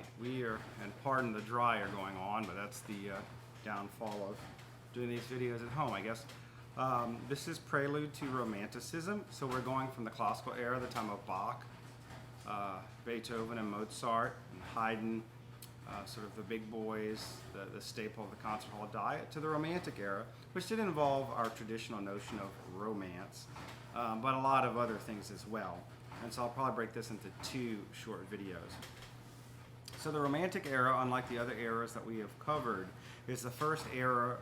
right, we are, and pardon the dryer going on, but that's the downfall of doing these videos at home, I guess. This is Prelude to Romanticism. So we're going from the classical era, the time of Bach, Beethoven and Mozart and Haydn, sort of the big boys, the staple of the concert hall diet, to the Romantic era, which did involve our traditional notion of romance, but a lot of other things as well. And so I'll probably break this into two short videos. So the Romantic era, unlike the other eras that we have covered, is the first era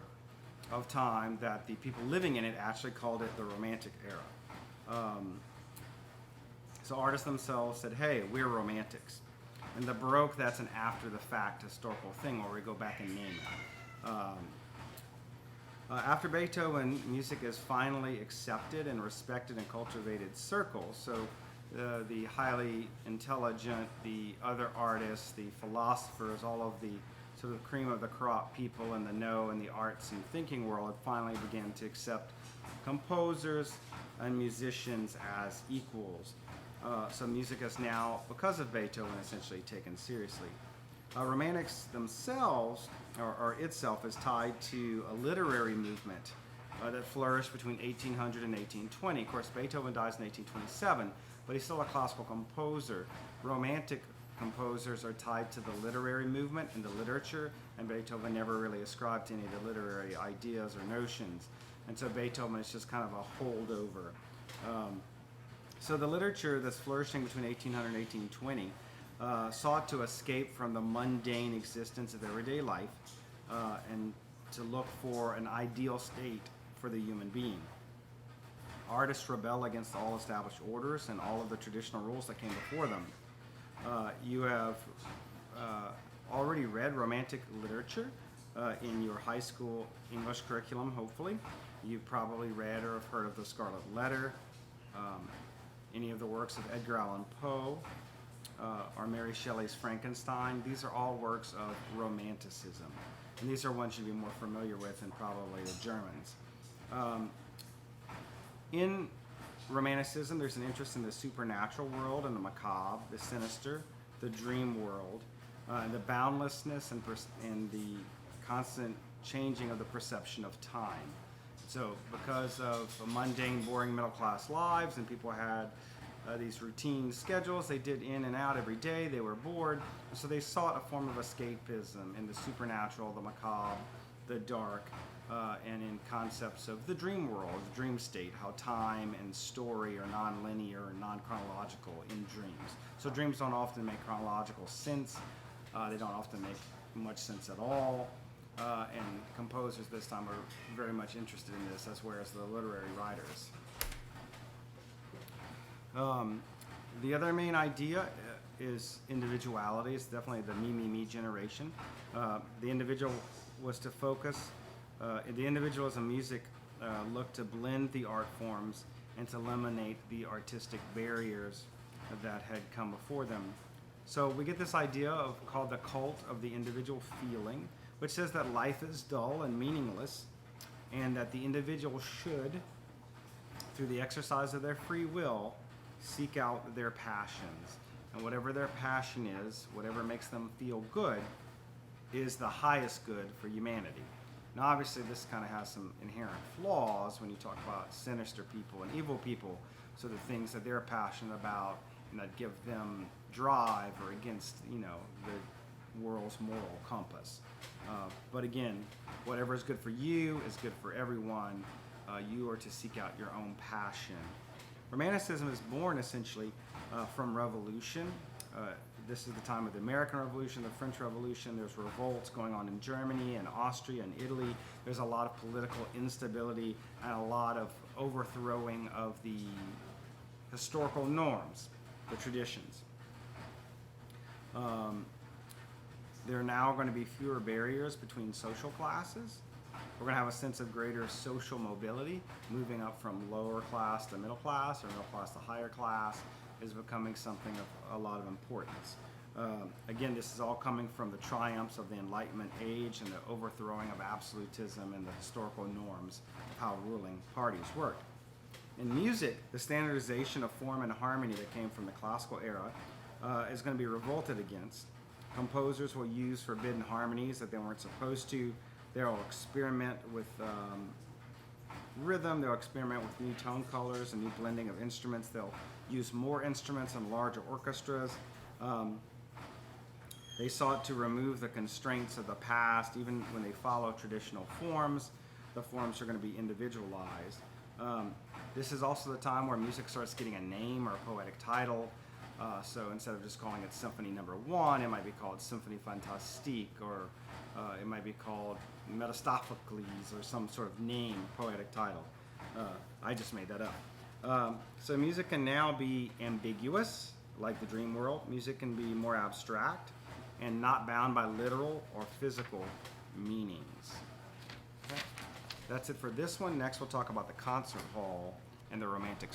of time that the people living in it actually called it the Romantic era. So artists themselves said, hey, we're romantics. In the Baroque, that's an after-the-fact historical thing where we go back and name it. After Beethoven, music is finally accepted and respected in cultivated circles. So the highly intelligent, the other artists, the philosophers, all of the sort of cream of the crop people in the know in the arts and thinking world finally began to accept composers and musicians as equals. So music is now, because of Beethoven, essentially taken seriously. Romantics themselves, or itself, is tied to a literary movement that flourished between 1800 and 1820. Of course, Beethoven dies in 1827, but he's still a classical composer. Romantic composers are tied to the literary movement and the literature, and Beethoven never really ascribed to any of the literary ideas or notions. And so Beethoven is just kind of a holdover. So the literature that's flourishing between 1800 and 1820 sought to escape from the mundane existence of everyday life and to look for an ideal state for the human being. Artists rebel against all established orders and all of the traditional rules that came before them. You have already read Romantic literature in your high school English curriculum, hopefully. You've probably read or have heard of The Scarlet Letter, any of the works of Edgar Allan Poe, or Mary Shelley's Frankenstein. These are all works of Romanticism. And these are ones you'd be more familiar with than probably the Germans. In Romanticism, there's an interest in the supernatural world and the macabre, the sinister, the dream world, and the boundlessness and the constant changing of the perception of time. So because of mundane, boring middle-class lives, and people had these routine schedules, they did in and out every day, they were bored, so they sought a form of escapism in the supernatural, the macabre, the dark, and in concepts of the dream world, the dream state, how time and story are non-linear and non-chronological in dreams. So dreams don't often make chronological sense, they don't often make much sense at all. And composers this time are very much interested in this, as well as the literary writers. The other main idea is individuality. It's definitely the me, me, me generation. The individual was to focus, the individualism music looked to blend the art forms and to eliminate the artistic barriers that had come before them. So we get this idea called the cult of the individual feeling, which says that life is dull and meaningless, and that the individual should, through the exercise of their free will, seek out their passions. And whatever their passion is, whatever makes them feel good, is the highest good for humanity. Now obviously this kind of has some inherent flaws when you talk about sinister people and evil people, so the things that they're passionate about and that give them drive or against, the world's moral compass. But again, whatever is good for you is good for everyone. You are to seek out your own passion. Romanticism is born essentially from revolution. This is the time of the American Revolution, the French Revolution. There's revolts going on in Germany and Austria and Italy. There's a lot of political instability and a lot of overthrowing of the historical norms, the traditions. There are now going to be fewer barriers between social classes. We're going to have a sense of greater social mobility. Moving up from lower class to middle class, or middle class to higher class, is becoming something of a lot of importance. Again, this is all coming from the triumphs of the Enlightenment age and the overthrowing of absolutism and the historical norms of how ruling parties worked. In music, the standardization of form and harmony that came from the classical era is going to be revolted against. Composers will use forbidden harmonies that they weren't supposed to. They'll experiment with rhythm. They'll experiment with new tone colors and new blending of instruments. They'll use more instruments and larger orchestras. They sought to remove the constraints of the past. Even when they follow traditional forms, the forms are going to be individualized. This is also the time where music starts getting a name or a poetic title. So instead of just calling it Symphony Number 1, it might be called Symphonie Fantastique, or it might be called Metastaphocles, or some sort of name, poetic title. I just made that up. So music can now be ambiguous, like the dream world. Music can be more abstract and not bound by literal or physical meanings. Okay. That's it for this one. Next we'll talk about the concert hall and the Romantic